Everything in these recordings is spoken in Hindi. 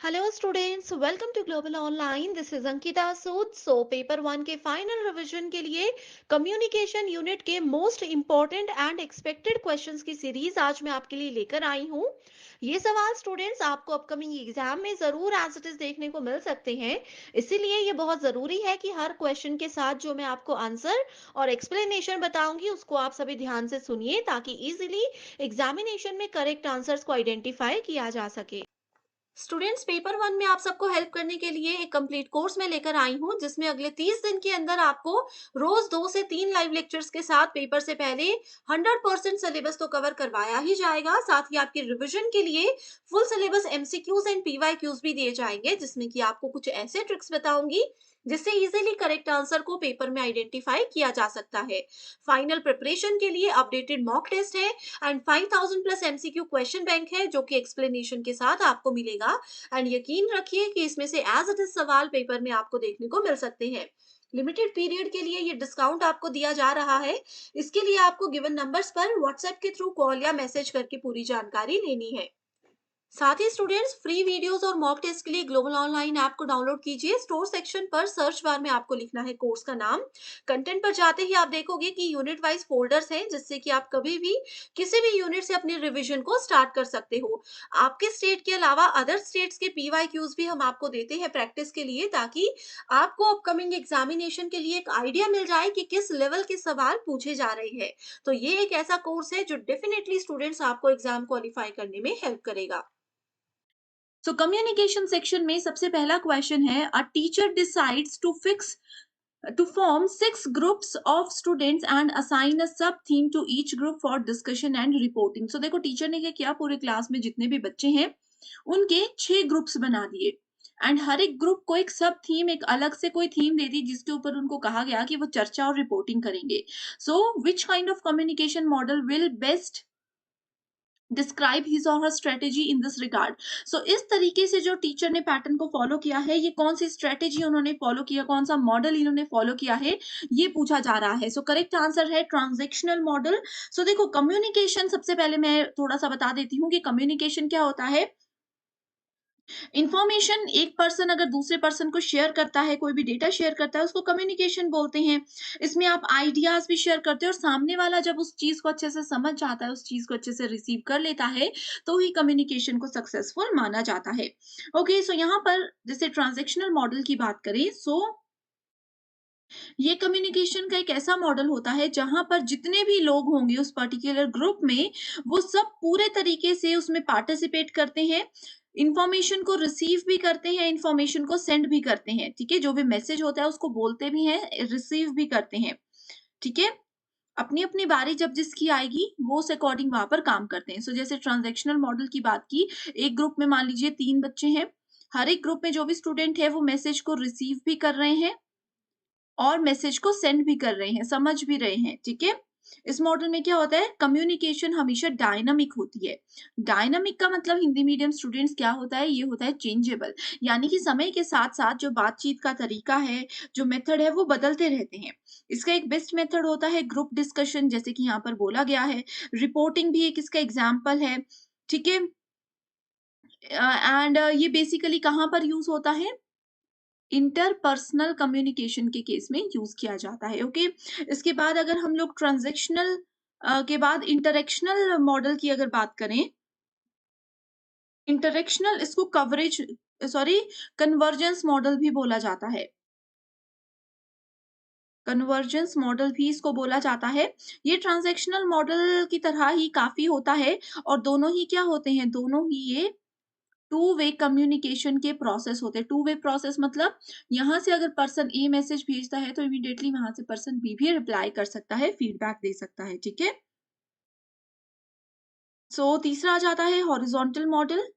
Hello students, welcome to global online. This is Ankita Sood. Paper one के फाइनल रिवीजन के लिए कम्युनिकेशन यूनिट के most important and expected questions की सीरीज आज मैं आपके लिए लेकर आई हूँ। ये सवाल स्टूडेंट्स आपको अपकमिंग एग्जाम में जरूर एज इट इज देखने को मिल सकते हैं, इसीलिए ये बहुत जरूरी है कि हर क्वेश्चन के साथ जो मैं आपको आंसर और एक्सप्लेनेशन बताऊंगी उसको आप सभी ध्यान से सुनिए, ताकि इजीली एग्जामिनेशन में करेक्ट आंसर्स को आइडेंटिफाई किया जा सके। स्टूडेंट्स, पेपर वन में आप सबको हेल्प करने के लिए एक कंप्लीट कोर्स में लेकर आई हूँ, जिसमें अगले 30 दिन के अंदर आपको रोज 2 से 3 लाइव लेक्चर्स के साथ पेपर से पहले 100% सिलेबस तो कवर करवाया ही जाएगा। साथ ही आपकी रिवीजन के लिए full syllabus MCQs and PYQs भी दिए जाएंगे, जिसमें कि आपको कुछ ऐसे ट्रिक्स बताऊंगी जिससे इजीली करेक्ट आंसर को पेपर में आइडेंटिफाई किया जा सकता है। फाइनल प्रिपरेशन के लिए अपडेटेड मॉक टेस्ट है and 5000 plus MCQ question bank है, जो कि एक्सप्लेनेशन के साथ आपको मिलेगा। एंड यकीन रखिए कि इसमें से एज इट इज सवाल पेपर में आपको देखने को मिल सकते हैं। लिमिटेड पीरियड के लिए ये डिस्काउंट आपको दिया जा रहा है। इसके लिए आपको गिवन नंबर्स पर व्हाट्सएप के थ्रू कॉल या मैसेज करके पूरी जानकारी लेनी है। साथ ही स्टूडेंट्स, फ्री वीडियोस और मॉक टेस्ट के लिए ग्लोबल ऑनलाइन ऐप को डाउनलोड कीजिए। स्टोर सेक्शन पर सर्च बार में आपको लिखना है कोर्स का नाम। कंटेंट पर जाते ही आप देखोगे कि यूनिट वाइज फोल्डर्स हैं, जिससे कि आप कभी भी किसी भी यूनिट से अपनी रिवीजन को स्टार्ट कर सकते हो। आपके स्टेट के अलावा अदर स्टेट्स के पीवाईक्यूज भी हम आपको देते हैं प्रैक्टिस के लिए, ताकि आपको अपकमिंग एग्जामिनेशन के लिए एक आइडिया मिल जाए कि किस लेवल के सवाल पूछे जा रहे हैं। तो ये एक ऐसा कोर्स है जो डेफिनेटली स्टूडेंट्स आपको एग्जाम क्वालिफाई करने में हेल्प करेगा। सो कम्युनिकेशन सेक्शन में सबसे पहला क्वेश्चन है, a teacher decides to form 6 groups of students and assign a sub theme to each group for discussion and reporting. So देखो, टीचर ने क्या किया, पूरे क्लास में जितने भी बच्चे हैं उनके 6 ग्रुप्स बना दिए एंड हर एक ग्रुप को एक सब थीम, एक अलग से कोई थीम दे दी, जिसके ऊपर उनको कहा गया कि वो चर्चा और रिपोर्टिंग करेंगे। So which kind of communication model will best describe his or her strategy in this regard. So इस तरीके से जो टीचर ने पैटर्न को फॉलो किया है, ये कौन सी स्ट्रेटेजी उन्होंने फॉलो किया, कौन सा मॉडल इन्होंने फॉलो किया है, ये पूछा जा रहा है। सो करेक्ट आंसर है ट्रांजेक्शनल मॉडल। सो देखो, कम्युनिकेशन, सबसे पहले मैं थोड़ा सा बता देती हूँ कि कम्युनिकेशन क्या होता है। इन्फॉर्मेशन एक पर्सन अगर दूसरे पर्सन को शेयर करता है, कोई भी डेटा शेयर करता है, उसको कम्युनिकेशन बोलते हैं। इसमें आप आइडियाज भी शेयर करते हो और सामने वाला जब उस चीज को अच्छे से समझ जाता है, उस चीज को अच्छे से रिसीव कर लेता है, तो ही कम्युनिकेशन को सक्सेसफुल माना जाता है। ओके, सो यहाँ पर जैसे ट्रांजेक्शनल मॉडल की बात करें, सो ये कम्युनिकेशन का एक ऐसा मॉडल होता है जहां पर जितने भी लोग होंगे उस पर्टिकुलर ग्रुप में, वो सब पूरे तरीके से उसमें पार्टिसिपेट करते हैं, इंफॉर्मेशन को रिसीव भी करते हैं, इंफॉर्मेशन को सेंड भी करते हैं। ठीक है, जो भी मैसेज होता है उसको बोलते भी हैं, रिसीव भी करते हैं। ठीक है, अपनी अपनी बारी जब जिसकी आएगी वो उस अकॉर्डिंग वहां पर काम करते हैं। सो जैसे ट्रांजेक्शनल मॉडल की बात की, एक ग्रुप में मान लीजिए 3 बच्चे हैं, हर एक ग्रुप में जो भी स्टूडेंट है वो मैसेज को रिसीव भी कर रहे हैं और मैसेज को सेंड भी कर रहे हैं, समझ भी रहे हैं। ठीक है, इस मॉडल में क्या होता है, कम्युनिकेशन हमेशा डायनामिक होती है। डायनामिक का मतलब हिंदी मीडियम स्टूडेंट्स क्या होता है, ये होता है चेंजेबल, यानी कि समय के साथ साथ जो बातचीत का तरीका है, जो मेथड है, वो बदलते रहते हैं। इसका एक बेस्ट मेथड होता है ग्रुप डिस्कशन, जैसे कि यहाँ पर बोला गया है। रिपोर्टिंग भी एक इसका एग्जाम्पल है। ठीक है, एंड ये बेसिकली कहाँ पर यूज होता है, इंटरपर्सनल कम्युनिकेशन के केस में यूज किया जाता है। ओके, इसके बाद अगर हम लोग ट्रांजेक्शनल के बाद इंटरेक्शनल मॉडल की अगर बात करें, इंटरेक्शनल इसको कवरेज, सॉरी, कन्वर्जेंस मॉडल भी बोला जाता है। कन्वर्जेंस मॉडल भी इसको बोला जाता है। ये ट्रांजेक्शनल मॉडल की तरह ही काफी होता है और दोनों ही क्या होते हैं, दोनों ही ये टू वे कम्युनिकेशन के प्रोसेस होते हैं। टू वे प्रोसेस मतलब यहाँ से अगर पर्सन ए मैसेज भेजता है तो इमीडिएटली वहां से पर्सन बी भी रिप्लाई कर सकता है, फीडबैक दे सकता है। ठीक है, सो तीसरा आ जाता है हॉरिजॉन्टल मॉडल।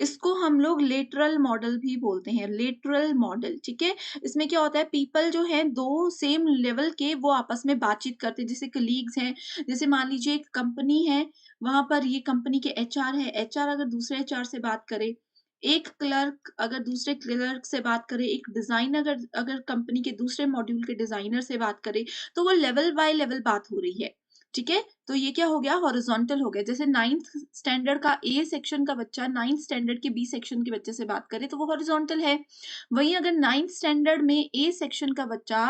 इसको हम लोग लेटरल मॉडल भी बोलते हैं, लेटरल मॉडल। ठीक है, इसमें क्या होता है, पीपल जो है दो सेम लेवल के वो आपस में बातचीत करते हैं, जैसे कलीग्स हैं। जैसे मान लीजिए एक कंपनी है, वहां पर ये कंपनी के एचआर है, एचआर अगर दूसरे एचआर से बात करे, एक क्लर्क अगर दूसरे क्लर्क से बात करे, एक डिजाइनर अगर अगर कंपनी के दूसरे मॉड्यूल के डिजाइनर से बात करे, तो वो लेवल बाय लेवल बात हो रही है। ठीक है, तो ये क्या हो गया, हॉरिजॉन्टल हो गया। जैसे 9th स्टैंडर्ड का ए सेक्शन का बच्चा 9th स्टैंडर्ड के बी सेक्शन के बच्चे से बात करे तो वो हॉरिजॉन्टल है। वहीं अगर 9th स्टैंडर्ड में ए सेक्शन का बच्चा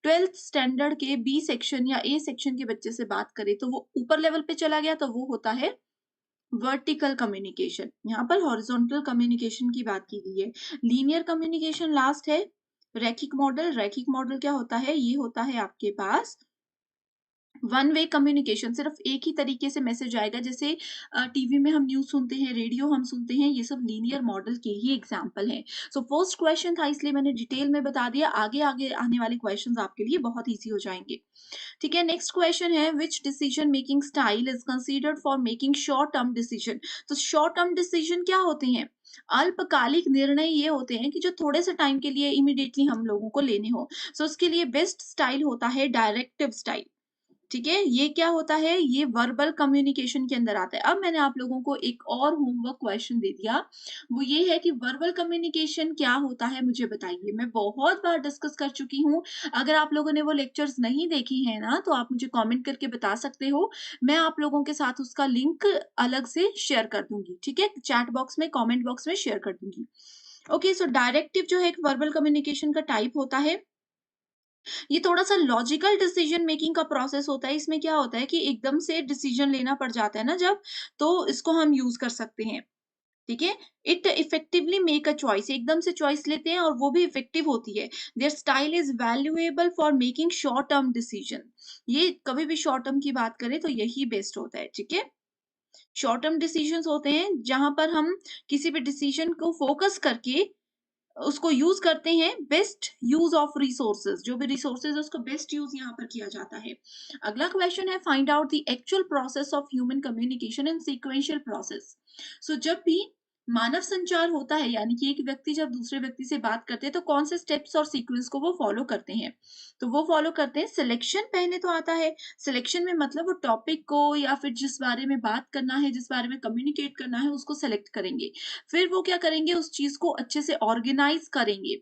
12th स्टैंडर्ड के बी सेक्शन या ए सेक्शन के बच्चे से बात करे तो वो ऊपर लेवल पे चला गया, तो वो होता है वर्टिकल कम्युनिकेशन। यहाँ पर हॉरिजॉन्टल कम्युनिकेशन की बात की गई है। लीनियर कम्युनिकेशन लास्ट है। रैखिक मॉडल क्या होता है, ये होता है आपके पास वन वे कम्युनिकेशन, सिर्फ एक ही तरीके से मैसेज आएगा। जैसे टीवी में हम न्यूज सुनते हैं, रेडियो हम सुनते हैं, ये सब लीनियर मॉडल के ही एग्जांपल हैं। सो फर्स्ट क्वेश्चन था इसलिए मैंने डिटेल में बता दिया, आगे आगे आने वाले क्वेश्चंस आपके लिए बहुत इजी हो जाएंगे। ठीक है, नेक्स्ट क्वेश्चन है which decision making style is considered for making short term decision. तो शॉर्ट टर्म डिसीजन क्या होते हैं, अल्पकालिक निर्णय ये होते हैं कि जो थोड़े से टाइम के लिए इमीडिएटली हम लोगों को लेने हो। सो उसके लिए बेस्ट स्टाइल होता है डायरेक्टिव स्टाइल। ठीक है, ये क्या होता है, ये वर्बल कम्युनिकेशन के अंदर आता है। अब मैंने आप लोगों को एक और होमवर्क क्वेश्चन दे दिया, वो ये है कि वर्बल कम्युनिकेशन क्या होता है मुझे बताइए। मैं बहुत बार डिस्कस कर चुकी हूँ, अगर आप लोगों ने वो लेक्चर्स नहीं देखे हैं ना तो आप मुझे कमेंट करके बता सकते हो, मैं आप लोगों के साथ उसका लिंक अलग से शेयर कर दूंगी। ठीक है, चैट बॉक्स में, कॉमेंट बॉक्स में शेयर कर दूंगी। ओके, सो डायरेक्टिव जो है एक वर्बल कम्युनिकेशन का टाइप होता है। ये थोड़ा-सा लॉजिकल डिसीजन मेकिंग का प्रोसेस होता है। इसमें क्या होता है कि एकदम से डिसीजन लेना पड़ जाता है ना जब, तो इसको हम यूज़ कर सकते हैं। ठीक है? It effectively make a choice, एकदम से चॉइस लेते हैं और वो भी इफेक्टिव होती है। There style is valuable for making short term decision. ये कभी भी शॉर्ट टर्म की बात करें तो यही बेस्ट होता है। ठीक है? शॉर्ट टर्म डिसीजंस होते हैं जहाँ पर हम किसी भी डिसीजन को फोकस करके उसको यूज करते हैं, बेस्ट यूज ऑफ रिसोर्सेज, जो भी रिसोर्सेज है उसको बेस्ट यूज यहाँ पर किया जाता है। अगला क्वेश्चन है find out the actual process of human communication in sequential process. So जब भी मानव संचार होता है, यानी कि एक व्यक्ति जब दूसरे व्यक्ति से बात करते हैं तो कौन से स्टेप्स और सीक्वेंस को वो फॉलो करते हैं, तो वो फॉलो करते हैं सिलेक्शन। पहले तो आता है सिलेक्शन में, मतलब वो टॉपिक को या फिर जिस बारे में बात करना है, जिस बारे में कम्युनिकेट करना है उसको सेलेक्ट करेंगे। फिर वो क्या करेंगे, उस चीज को अच्छे से ऑर्गेनाइज करेंगे,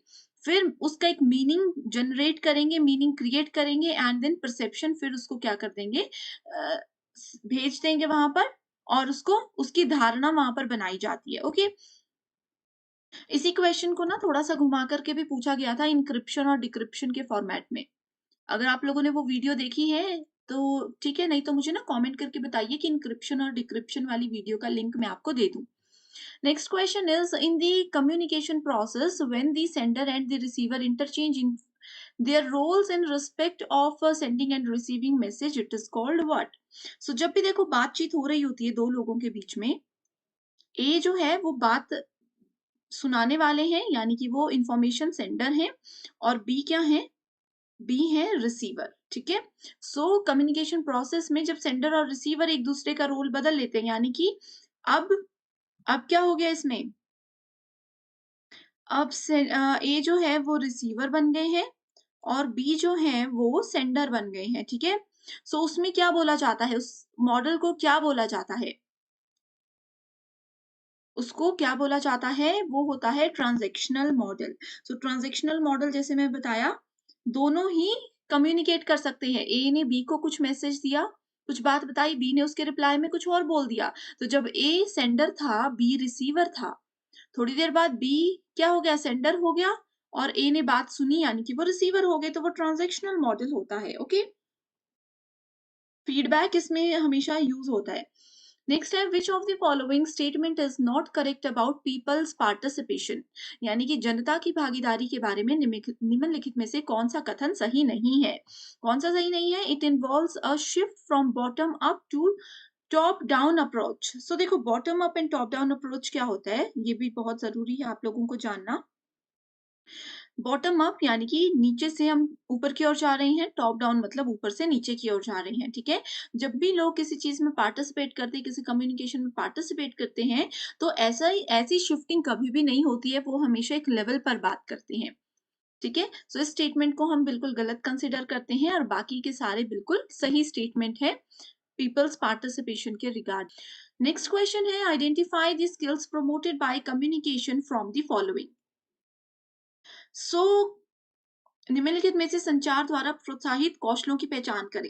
फिर उसका एक मीनिंग जनरेट करेंगे, मीनिंग क्रिएट करेंगे एंड देन परसेप्शन, फिर उसको क्या कर देंगे, भेज देंगे वहां पर, और उसको उसकी धारणा वहां पर बनाई जाती है। ओके, इसी क्वेश्चन को ना थोड़ा सा घुमा करके भी पूछा गया था इंक्रिप्शन और डिक्रिप्शन के फॉर्मेट में। अगर आप लोगों ने वो वीडियो देखी है तो ठीक है, नहीं तो मुझे ना कमेंट करके बताइए कि इंक्रिप्शन और डिक्रिप्शन वाली वीडियो का लिंक मैं आपको दे दूं। Next question is in the communication process when the sender and the receiver interchange in their roles in respect of sending and receiving message, it is called what? So जब भी देखो बातचीत हो रही होती है दो लोगों के बीच में, ए जो है वो बात सुनाने वाले हैं, यानी कि वो इंफॉर्मेशन सेंडर हैं, और बी क्या है, बी है रिसीवर। ठीक है, सो कम्युनिकेशन प्रोसेस में जब सेंडर और रिसीवर एक दूसरे का रोल बदल लेते हैं, यानी कि अब अब क्या हो गया इसमें, अब ए जो है वो रिसीवर बन गए हैं और बी जो है वो सेंडर बन गए हैं। ठीक है, सो उसमें क्या बोला जाता है, उस मॉडल को क्या बोला जाता है, उसको क्या बोला जाता है, वो होता है ट्रांजैक्शनल मॉडल। सो ट्रांजैक्शनल मॉडल जैसे मैं बताया, दोनों ही कम्युनिकेट कर सकते हैं। ए ने बी को कुछ मैसेज दिया, कुछ बात बताई, बी ने उसके रिप्लाई में कुछ और बोल दिया। तो जब ए सेंडर था, बी रिसीवर था, थोड़ी देर बाद बी क्या हो गया, सेंडर हो गया, और ए ने बात सुनी यानी कि वो रिसीवर हो गए, तो वो ट्रांजैक्शनल मॉडल होता है। ओके, फीडबैक इसमें हमेशा यूज होता है। नेक्स्ट है which of the following statement is not correct about peoples participation, यानी कि जनता की भागीदारी के बारे में निम्नलिखित में से कौन सा कथन सही नहीं है। कौन सा सही नहीं है, it involves a shift from bottom up to top down approach. So देखो bottom up and top down approach क्या होता है, ये भी बहुत जरूरी है आप लोगों को जानना। बॉटम अप यानी कि नीचे से हम ऊपर की ओर जा रहे हैं, टॉप डाउन मतलब ऊपर से नीचे की ओर जा रहे हैं। ठीक है, जब भी लोग किसी चीज में पार्टिसिपेट करते हैं, किसी कम्युनिकेशन में पार्टिसिपेट करते हैं, तो ऐसी शिफ्टिंग कभी भी नहीं होती है, वो हमेशा एक लेवल पर बात करते हैं। ठीक है, सो इस स्टेटमेंट को हम बिल्कुल गलत कंसिडर करते हैं और बाकी के सारे बिल्कुल सही स्टेटमेंट है पीपल्स पार्टिसिपेशन के रिगार्ड। नेक्स्ट क्वेश्चन है identify the skills promoted by communication from the following. So निम्नलिखित में से संचार द्वारा प्रोत्साहित कौशलों की पहचान करें।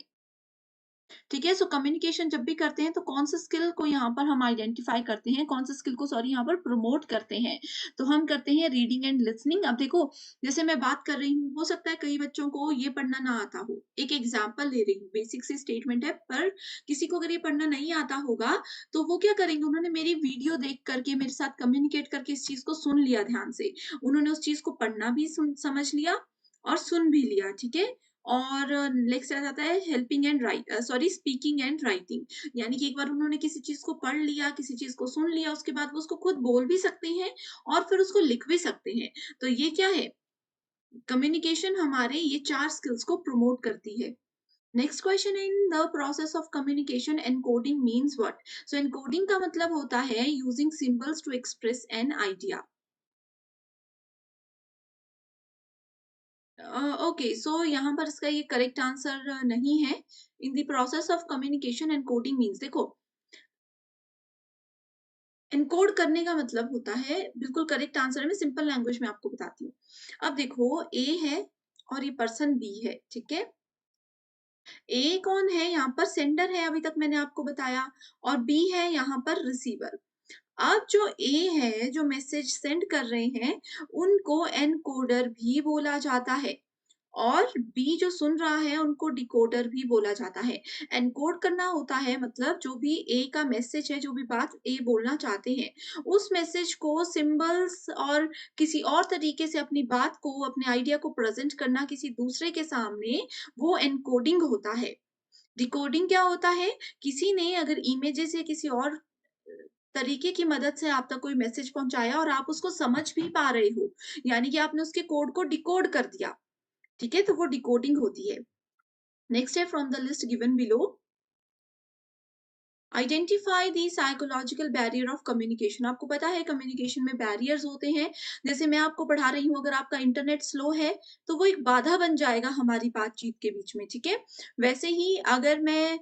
ठीक है। सो कम्युनिकेशन जब भी करते हैं तो कौन से स्किल को यहाँ पर हम आइडेंटिफाई करते हैं, कौन से स्किल को सॉरी यहाँ पर प्रमोट करते हैं, तो हम करते हैं रीडिंग एंड लिसनिंग। अब देखो, जैसे मैं बात कर रही हूँ, हो सकता है कई बच्चों को ये पढ़ना ना आता हो। एक एग्जाम्पल ले रही हूँ, बेसिक सी स्टेटमेंट है, पर किसी को अगर ये पढ़ना नहीं आता होगा तो वो क्या करेंगे, उन्होंने मेरी वीडियो देख करके मेरे साथ कम्युनिकेट करके इस चीज को सुन लिया ध्यान से, उन्होंने उस चीज को पढ़ना भी समझ लिया और सुन भी लिया। ठीक है। और नेक्स्ट आ जाता है helping and speaking and writing, यानी कि एक बार उन्होंने किसी चीज को पढ़ लिया, किसी चीज को सुन लिया, उसके बाद वो उसको खुद बोल भी सकते हैं और फिर उसको लिख भी सकते हैं। तो ये क्या है, कम्युनिकेशन हमारे ये 4 स्किल्स को प्रमोट करती है। Next question, in the process of communication encoding means what? So encoding का मतलब होता है using symbols to express an idea. Okay, so यहाँ पर इसका ये करेक्ट आंसर नहीं है। In the process of communication and coding means, देखो, एनकोड करने का मतलब होता है, बिल्कुल करेक्ट आंसर है, मैं सिंपल लैंग्वेज में आपको बताती हूँ। अब देखो, ए है और ये पर्सन बी है। ठीक है। ए कौन है, यहाँ पर सेंडर है, अभी तक मैंने आपको बताया, और बी है यहाँ पर रिसीवर। अब जो ए है, जो मैसेज सेंड कर रहे हैं, उनको एनकोडर भी बोला जाता है, और बी जो सुन रहा है उनको डिकोडर भी बोला जाता है। एनकोड करना होता है मतलब जो भी ए का मैसेज है, जो भी बात ए बोलना चाहते हैं, उस मैसेज को सिंबल्स और किसी और तरीके से अपनी बात को, अपने आइडिया को प्रेजेंट करना किसी दूसरे के सामने, वो एनकोडिंग होता है। डिकोडिंग क्या होता है, किसी ने अगर इमेजेस या किसी और तरीके की मदद से आप तक कोई मैसेज पहुंचाया और आप उसको समझ भी पा रहे हो, यानी कि आपने उसके कोड को डिकोड कर दिया। ठीक है, तो वो डिकोडिंग होती है। नेक्स्ट है, from the list given below identify the psychological barrier of communication. आपको पता है कम्युनिकेशन में बैरियर्स होते हैं। जैसे मैं आपको पढ़ा रही हूँ, अगर आपका इंटरनेट स्लो है तो वो एक बाधा बन जाएगा हमारी बातचीत के बीच में। ठीक है। वैसे ही अगर मैं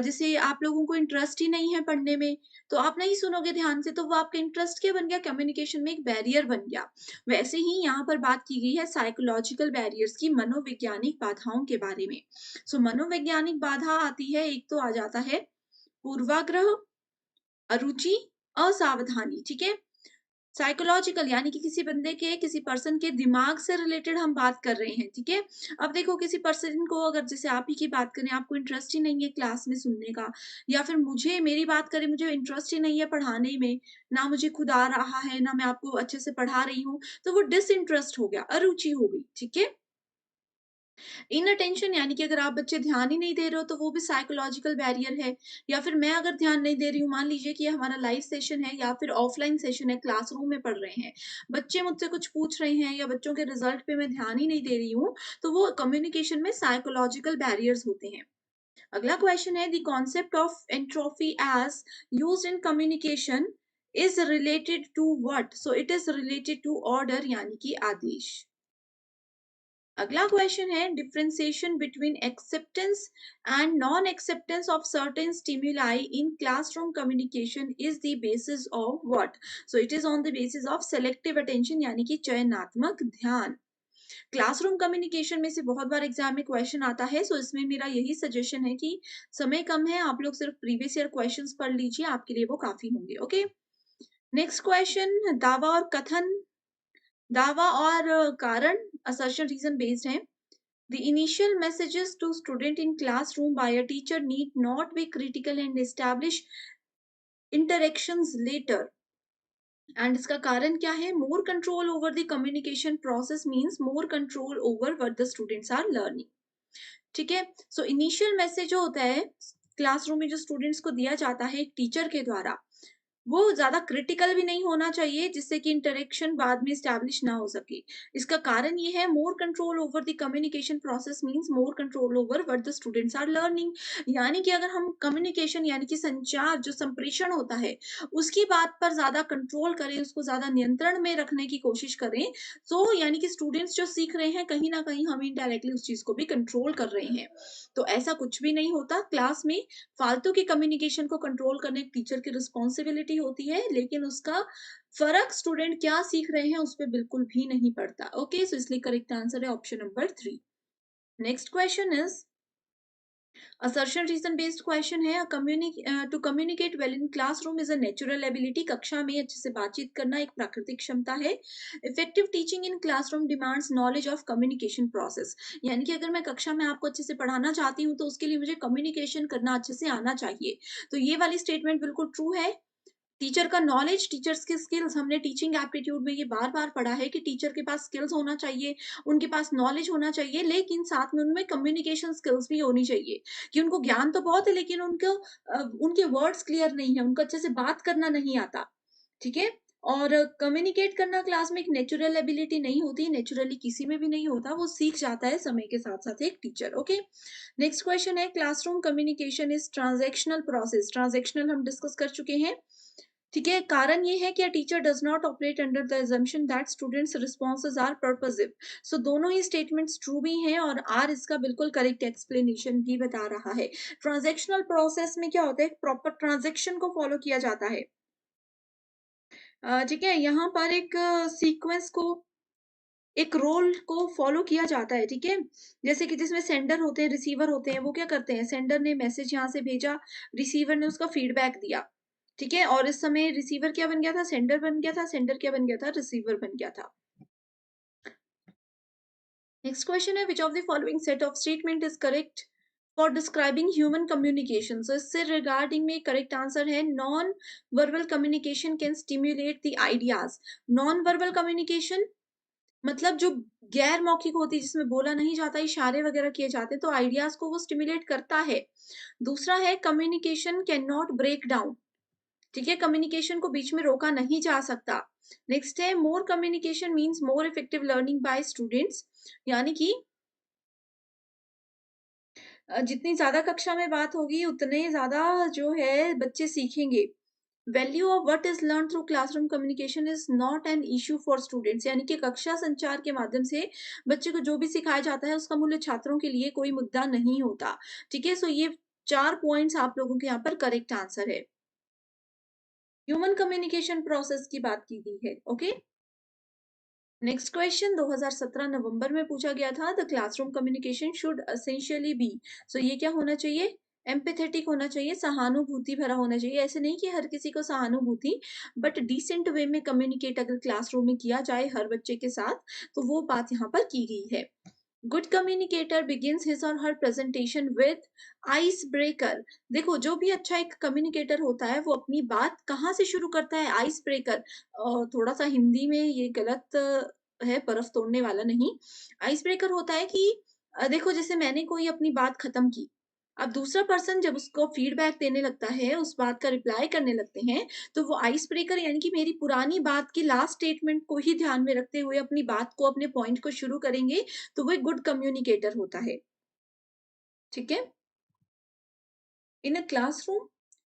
जैसे आप लोगों को इंटरेस्ट ही नहीं है पढ़ने में, तो आप नहीं सुनोगे ध्यान से, तो वो आपका इंटरेस्ट क्या बन गया, कम्युनिकेशन में एक बैरियर बन गया। वैसे ही यहाँ पर बात की गई है साइकोलॉजिकल बैरियर्स की, मनोवैज्ञानिक बाधाओं के बारे में। सो मनोवैज्ञानिक बाधा आती है, एक तो आ जाता है पूर्वाग्रह, अरुचि, असावधानी। ठीक है। साइकोलॉजिकल यानी कि किसी बंदे के, किसी पर्सन के दिमाग से रिलेटेड हम बात कर रहे हैं। ठीक है। अब देखो, किसी पर्सन को अगर, जैसे आप ही की बात करें, आपको इंटरेस्ट ही नहीं है क्लास में सुनने का, या फिर मुझे मेरी बात करें, मुझे इंटरेस्ट ही नहीं है पढ़ाने में, ना मुझे खुद आ रहा है, ना मैं आपको अच्छे से पढ़ा रही हूँ, तो वो डिसइंटरेस्ट हो गया, अरुचि हो गई। ठीक है। इनअटेंशन यानी कि अगर आप बच्चे ध्यान ही नहीं दे रहे हो, तो वो भी साइकोलॉजिकल बैरियर है। या फिर मैं अगर ध्यान नहीं दे रही हूँ, मान लीजिए कि ये हमारा लाइव सेशन है या फिर ऑफलाइन सेशन है, क्लासरूम में पढ़ रहे हैं, बच्चे मुझसे कुछ पूछ रहे हैं या बच्चों के रिजल्ट पे मैं ध्यान ही नहीं दे रही हूँ, तो वो कम्युनिकेशन में साइकोलॉजिकल बैरियर्स होते हैं। अगला क्वेश्चन है, the concept of entropy as used in communication is related to what? So it is related to order, यानी कि आदेश। अगला क्वेश्चन है, differentiation between acceptance and non acceptance of certain stimuli in classroom communication is the basis of what? So it is on the basis of selective attention, यानी कि चयनात्मक ध्यान। क्लासरूम कम्युनिकेशन में से बहुत बार एग्जाम में क्वेश्चन आता है, सो इसमें मेरा यही सजेशन है कि समय कम है, आप लोग सिर्फ प्रीवियस ईयर क्वेश्चंस पढ़ लीजिए, आपके लिए वो काफी होंगे। ओके। नेक्स्ट क्वेश्चन, दावा और कारण, असर्शन रीजन बेस्ड है। The initial messages to student in classroom by a teacher need not be critical and establish interactions later. And इसका कारण क्या है? More control over the communication process means more control over what the students are learning. ठीक है। सो इनिशियल मैसेज जो होता है क्लासरूम में, जो स्टूडेंट्स को दिया जाता है एक टीचर के द्वारा, वो ज्यादा क्रिटिकल भी नहीं होना चाहिए जिससे कि इंटरेक्शन बाद में स्टैब्लिश ना हो सके। इसका कारण ये है, more control over the communication process means more control over what the students are learning. यानी कि अगर हम कम्युनिकेशन यानी कि संचार, जो संप्रेषण होता है, उसकी बात पर ज्यादा कंट्रोल करें, उसको ज्यादा नियंत्रण में रखने की कोशिश करें, तो यानी कि स्टूडेंट्स जो सीख रहे हैं, कहीं ना कहीं हम इनडायरेक्टली उस चीज को भी कंट्रोल कर रहे हैं। तो ऐसा कुछ भी नहीं होता क्लास में। फालतू की कम्युनिकेशन को कंट्रोल करने एक टीचर की रिस्पॉन्सिबिलिटी होती है, लेकिन उसका फर्क स्टूडेंट क्या सीख रहे हैं उस पर बिल्कुल भी नहीं पड़ता। ओके, सो इसलिए करेक्ट आंसर है option number 3। Next question is, assertion reason based question है। To communicate well in classroom is a natural ability. कक्षा में अच्छे से बातचीत करना एक प्राकृतिक क्षमता है। Effective teaching in classroom demands knowledge of communication process. यानी कि अगर मैं कक्षा में आपको अच्छे से पढ़ाना चाहती हूँ तो उसके लिए मुझे कम्युनिकेशन करना अच्छे से आना चाहिए। तो ये वाली स्टेटमेंट बिल्कुल ट्रू है। टीचर का नॉलेज, टीचर्स के स्किल्स, हमने टीचिंग एप्टीट्यूड में ये बार-बार पढ़ा है कि टीचर के पास स्किल्स होना चाहिए, उनके पास नॉलेज होना चाहिए, लेकिन साथ में उनमें कम्युनिकेशन स्किल्स भी होनी चाहिए कि उनको ज्ञान तो बहुत है लेकिन उनके वर्ड्स क्लियर नहीं है, उनको अच्छे से बात करना नहीं आता, ठीक है? और कम्युनिकेट करना क्लास में एक नेचुरल एबिलिटी नहीं होती, नेचुरली किसी में भी नहीं होता, वो सीख जाता है समय के साथ-साथ एक टीचर, ओके? नेक्स्ट क्वेश्चन है classroom communication is transactional process. Transactional हम डिस्कस कर चुके हैं। ठीक है, कारण ये है कि a teacher does not operate under the assumption that students responses are purposive. So दोनों ही स्टेटमेंट्स ट्रू भी हैं और आर इसका बिल्कुल करेक्ट एक्सप्लेनेशन भी बता रहा है। ट्रांजैक्शनल प्रोसेस में क्या होता है, प्रॉपर ट्रांजैक्शन को फॉलो किया जाता है। ठीक है, यहाँ पर एक सीक्वेंस को, एक रोल को फॉलो किया जाता है, ठीक है? जैसे कि जिसमें सेंडर होते हैं, रिसीवर होते हैं, वो क्या करते हैं, सेंडर ने मैसेज यहाँ से भेजा, रिसीवर ने उसका फीडबैक दिया, ठीक है? और इस समय रिसीवर क्या बन गया था, सेंडर बन गया था, सेंडर क्या बन गया था, रिसीवर बन गया था। नेक्स्ट क्वेश्चन है which of the following set of statement is correct for describing human communication. So इससे रिगार्डिंग में करेक्ट आंसर है non verbal communication can stimulate the ideas. Non verbal communication मतलब जो गैर मौखिक होती है, जिसमें बोला नहीं जाता, इशारे वगैरह किए जाते हैं, तो आइडियाज को वो स्टिमुलेट करता है। दूसरा है communication can not break down. ठीक है, कम्युनिकेशन को बीच में रोका नहीं जा सकता। नेक्स्ट है more communication means more effective learning by students. यानी कि जितनी ज्यादा कक्षा में बात होगी उतने ज्यादा जो है बच्चे सीखेंगे। Value of what is learn through classroom communication is not an issue for students. यानी कि कक्षा संचार के माध्यम से बच्चे को जो भी सिखाया जाता है उसका मूल्य छात्रों के लिए कोई मुद्दा नहीं होता। ठीक है, सो ये 4 पॉइंट्स आप लोगों के यहाँ पर करेक्ट आंसर है। ह्यूमन कम्युनिकेशन प्रोसेस की बात की गई है, ओके। नेक्स्ट क्वेश्चन 2017 नवंबर में पूछा गया था the classroom communication should essentially be. So ये क्या होना चाहिए, एम्पैथेटिक होना चाहिए, सहानुभूति भरा होना चाहिए। ऐसे नहीं कि हर किसी को सहानुभूति, बट डिसेंट वे में कम्युनिकेट अगर क्लासरूम में किया जाए हर बच्चे के साथ, तो वो बात यहाँ पर की गई है। Good communicator begins his or her presentation with ice breaker. देखो जो भी अच्छा एक कम्युनिकेटर होता है वो अपनी बात कहाँ से शुरू करता है, आइस ब्रेकर। थोड़ा सा हिंदी में ये गलत है, बर्फ तोड़ने वाला नहीं। आइस ब्रेकर होता है कि देखो जैसे मैंने कोई अपनी बात खत्म की, अब दूसरा पर्सन जब उसको फीडबैक देने लगता है, उस बात का रिप्लाई करने लगते हैं, तो वो आइस ब्रेकर यानी कि मेरी पुरानी बात की लास्ट स्टेटमेंट को ही ध्यान में रखते हुए अपनी बात को, अपने पॉइंट को शुरू करेंगे, तो वो एक गुड कम्युनिकेटर होता है। ठीक है, in a classroom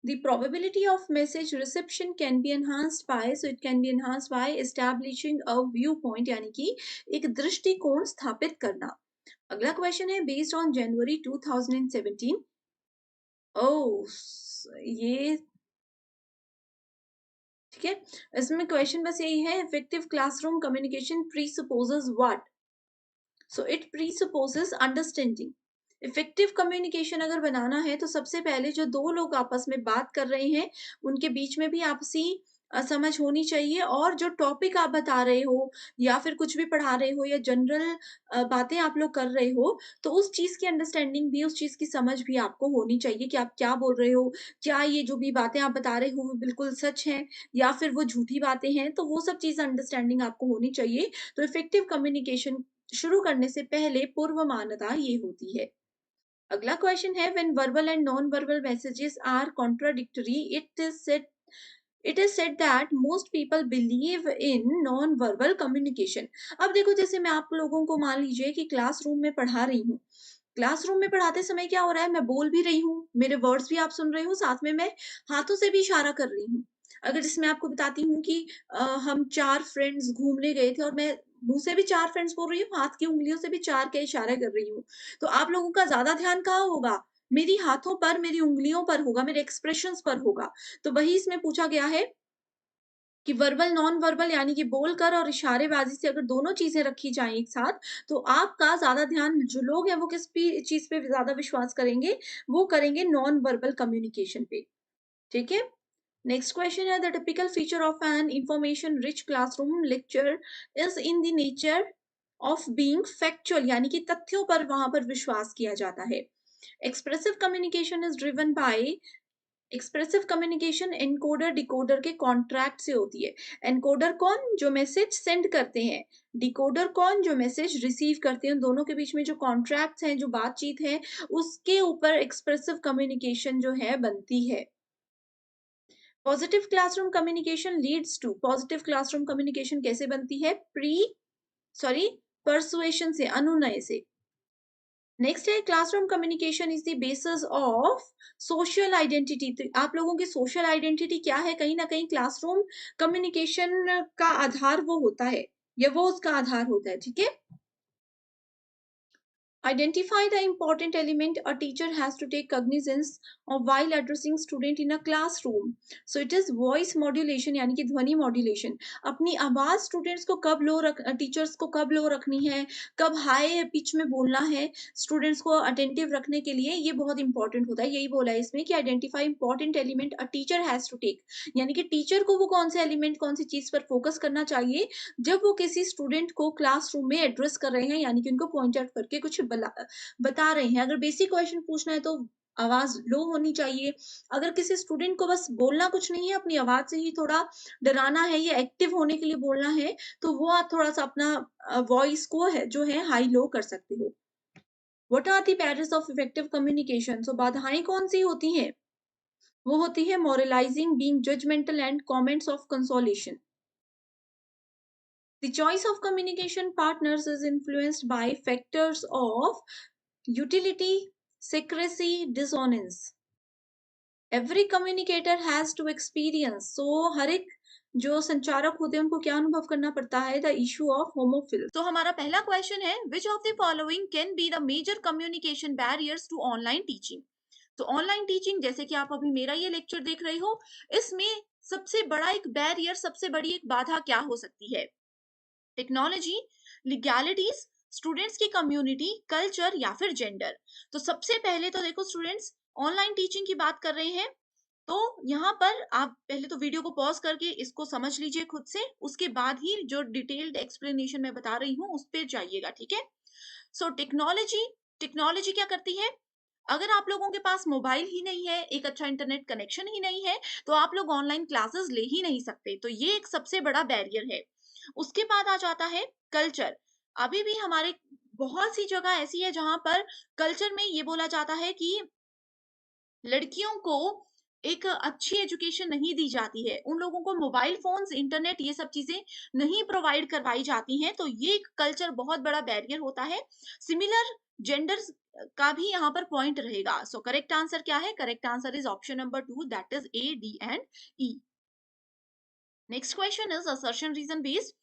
the probability of message reception can be enhanced by, so it can be enhanced by establishing a viewpoint यानी कि एक दृष्टिकोण स्थापित करना। अगला क्वेश्चन है बेस्ड ऑन जनवरी 2017। ओह, ये ठीक है, इसमें क्वेश्चन बस यही है effective classroom communication presupposes what. So it presupposes understanding. Effective communication अगर बनाना है तो सबसे पहले जो दो लोग आपस में बात कर रहे हैं उनके बीच में भी आपसी समझ होनी चाहिए, और जो टॉपिक आप बता रहे हो या फिर कुछ भी पढ़ा रहे हो या जनरल बातें आप लोग कर रहे हो, तो उस चीज की अंडरस्टैंडिंग भी, उस चीज की समझ भी आपको होनी चाहिए कि आप क्या बोल रहे हो, क्या ये जो भी बातें आप बता रहे हो वो बिल्कुल सच है या फिर वो झूठी बातें हैं, तो वो सब चीज अंडरस्टैंडिंग आपको होनी चाहिए। तो इफेक्टिव कम्युनिकेशन शुरू करने से पहले पूर्व मान्यता ये होती है। अगला क्वेश्चन है when verbal and non verbal messages are contradictory it is said that most people believe in non verbal communication. अब देखो जैसे मैं आप लोगों को मान लीजिए कि क्लासरूम में पढ़ा रही हूँ, क्लासरूम में पढ़ाते समय क्या हो रहा है, मैं बोल भी रही हूँ, मेरे वर्ड्स भी आप सुन रहे हो, साथ में मैं हाथों से भी इशारा कर रही हूँ। अगर जैसे मैं आपको बताती हूँ कि हम 4 फ्रेंड्स घूमने गए थे और मैं मुँह से भी 4 फ्रेंड्स बोल रही हूँ, हाथ की उँगलियों से भी 4 के इशारे कर रही हूँ। तो आप लोगों का ज़्यादा ध्यान कहाँ होगा? मेरी हाथों पर, मेरी उँगलियों पर होगा, मेरे एक्सप्रेशंस पर होगा। तो वही इसमें पूछा गया है कि वर्बल नॉन वर्बल यानी कि बोलकर और इशारेबाजी से अगर दोनों चीजें रखी जाएं एक साथ, तो आपका ज्यादा ध्यान, जो लोग हैं वो किस चीज पे ज्यादा विश्वास करेंगे, वो करेंगे नॉन वर्बल कम्युनिकेशन पे। ठीक है। नेक्स्ट क्वेश्चन है, the typical feature of an information rich classroom lecture is in the nature of being factual, यानी कि तथ्यों पर वहां पर विश्वास किया जाता है। Expressive communication is driven by, expressive communication encoder decoder के कॉन्ट्रैक्ट से होती है। एनकोडर कौन, जो मैसेज सेंड करते हैं, डिकोडर कौन, जो मैसेज रिसीव करते हैं। दोनों के बीच में जो कॉन्ट्रैक्ट्स हैं, जो बातचीत है, उसके ऊपर एक्सप्रेसिव कम्युनिकेशन जो है बनती है। Positive classroom communication leads to, positive classroom communication कैसे बनती है, परसुएशन से, अनुनय से। नेक्स्ट है, classroom communication is the basis of social identity. तो आप लोगों की सोशल आइडेंटिटी क्या है, कहीं ना कहीं क्लासरूम कम्युनिकेशन का आधार वो होता है, या वो उसका आधार होता है। ठीक है। Identify the important element a teacher has to take cognizance of while addressing student in a classroom. So it is voice modulation, यानी कि ध्वनि मॉड्यूलेशन। अपनी आवाज स्टूडेंट्स को कब लो रख, टीचर्स को कब लो रखनी है, कब हाई पिच में बोलना है, स्टूडेंट्स को अटेंटिव रखने के लिए, ये बहुत इंपॉर्टेंट होता है। यही बोला है इसमें कि identify important element a teacher has to take, यानी कि टीचर को वो कौन से एलिमेंट, कौन सी चीज पर फोकस करना चाहिए जब वो किसी स्टूडेंट को क्लासरूम में एड्रेस कर रहे हैं, यानी कि उनको पॉइंट आउट करके कुछ बता रहे हैं। अगर बेसिक क्वेश्चन पूछना है तो आवाज लो होनी चाहिए। अगर किसी स्टूडेंट को बस बोलना कुछ नहीं है, अपनी आवाज से ही थोड़ा डराना है या एक्टिव होने के लिए बोलना है, तो वो आप थोड़ा सा अपना वॉइस को है जो है हाई लो कर सकते हो। What are the barriers of effective communication. So बाधाएं कौन सी होती हैं, वो होती है moralising, being judgemental and comments of consolation. The choice of communication partners is influenced by factors of utility, secrecy, dissonance. Every communicator has to experience. So हर एक जो संचारक होते हैं उनको क्या अनुभव करना पड़ता है, द इशू ऑफ होमोफिल। तो हमारा पहला क्वेश्चन है, which of the following can be the major communication barriers to online teaching. तो ऑनलाइन टीचिंग, जैसे कि आप अभी मेरा ये लेक्चर देख रहे हो, इसमें सबसे बड़ा एक बैरियर, सबसे बड़ी एक बाधा क्या हो सकती है, टेक्नोलॉजी, लीगैलिटीज, स्टूडेंट्स की कम्युनिटी, कल्चर या फिर जेंडर। तो सबसे पहले तो देखो स्टूडेंट्स, ऑनलाइन टीचिंग की बात कर रहे हैं, तो यहाँ पर आप पहले तो वीडियो को पॉज करके इसको समझ लीजिए खुद से, उसके बाद ही जो डिटेल्ड एक्सप्लेनेशन मैं बता रही हूँ उस पर जाइएगा। ठीक है। सो टेक्नोलॉजी, टेक्नोलॉजी क्या करती है, अगर आप लोगों के पास मोबाइल ही नहीं है, एक अच्छा इंटरनेट कनेक्शन ही नहीं है, तो आप लोग ऑनलाइन क्लासेस ले ही नहीं सकते। तो ये एक सबसे बड़ा बैरियर है। उसके बाद आ जाता है कल्चर। अभी भी हमारे बहुत सी जगह ऐसी है जहां पर कल्चर में ये बोला जाता है कि लड़कियों को एक अच्छी एजुकेशन नहीं दी जाती है, उन लोगों को मोबाइल फोन्स, इंटरनेट, ये सब चीजें नहीं प्रोवाइड करवाई जाती हैं। तो ये एक कल्चर बहुत बड़ा बैरियर होता है। सिमिलर जेंडर्स का भी यहाँ पर पॉइंट रहेगा। सो करेक्ट आंसर क्या है, correct answer is option number 2, that is A, D and E. Next question is assertion reason based.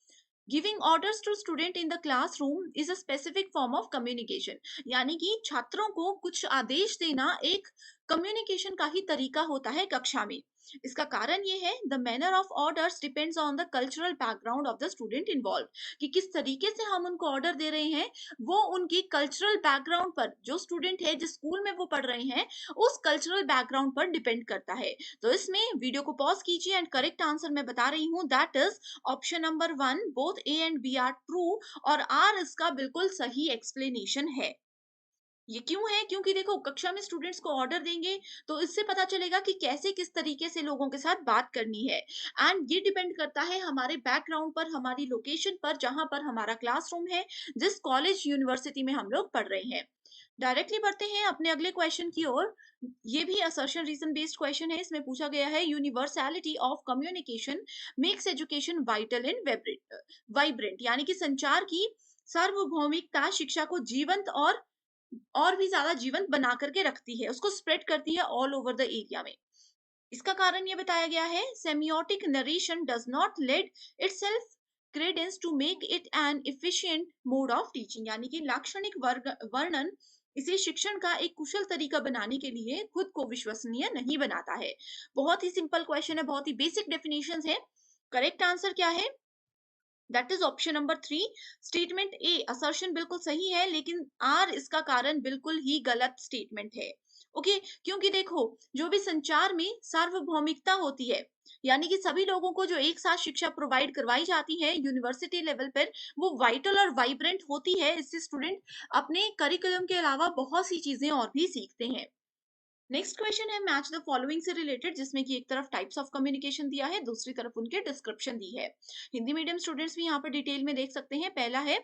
Giving orders to student in the classroom is a specific form of communication, यानी कि छात्रों को कुछ आदेश देना एक कम्युनिकेशन का ही तरीका होता है कक्षा में। इसका कारण ये है, the manner of orders depends on the cultural background of the student involve, कि किस तरीके से हम उनको ऑर्डर दे रहे हैं वो उनकी कल्चरल बैकग्राउंड पर, जो स्टूडेंट है जिस स्कूल में वो पढ़ रहे हैं उस कल्चरल बैकग्राउंड पर डिपेंड करता है। तो इसमें वीडियो को पॉज कीजिए एंड करेक्ट आंसर मैं बता रही हूँ, that is option number 1, both A and B are true, और आर इसका बिल्कुल सही एक्सप्लेनेशन है। ये क्यों है, क्योंकि देखो कक्षा में स्टूडेंट्स को ऑर्डर देंगे तो इससे पता चलेगा कि कैसे, किस तरीके से लोगों के साथ बात करनी है, एंड ये डिपेंड करता है हमारे बैकग्राउंड पर, हमारी लोकेशन पर, जहां पर हमारा क्लासरूम है, जिस कॉलेज यूनिवर्सिटी में हम लोग पढ़ रहे हैं। डायरेक्टली बढ़ते हैं अपने अगले क्वेश्चन की ओर। ये भी असर्शन रीजन बेस्ड क्वेश्चन है। इसमें पूछा गया है, universality of communication makes education vital and vibrant, यानी कि संचार की सार्वभौमिकता शिक्षा को जीवंत और भी ज्यादा जीवंत बना करके रखती है, उसको स्प्रेड करती है ऑल ओवर द एरिया में। इसका कारण ये बताया गया है, semiotic narration does not lend itself credence to make it an efficient mode of teaching, यानी कि लाक्षणिक वर्णन इसे शिक्षण का एक कुशल तरीका बनाने के लिए खुद को विश्वसनीय नहीं बनाता है। बहुत ही सिंपल क्वेश्चन है, बहुत ही बेसिक डेफिनेशन है। करेक्ट आंसर क्या है? That is option number 3, statement A. Assertion बिल्कुल सही है, लेकिन आर इसका कारण बिल्कुल ही गलत स्टेटमेंट है। ओके क्योंकि देखो, जो भी संचार में सार्वभौमिकता होती है, यानी कि सभी लोगों को जो एक साथ शिक्षा प्रोवाइड करवाई जाती है यूनिवर्सिटी लेवल पर, वो वाइटल और वाइब्रेंट होती है। इससे स्टूडेंट अपने करिकुलम के अलावा बहुत सी चीजें और भी सीखते हैं। नेक्स्ट क्वेश्चन है मैच द फॉलोइंग से रिलेटेड, जिसमें कि एक तरफ टाइप्स ऑफ कम्युनिकेशन दिया है, दूसरी तरफ उनके डिस्क्रिप्शन दी है। हिंदी मीडियम स्टूडेंट्स भी यहाँ पर डिटेल में देख सकते हैं। पहला है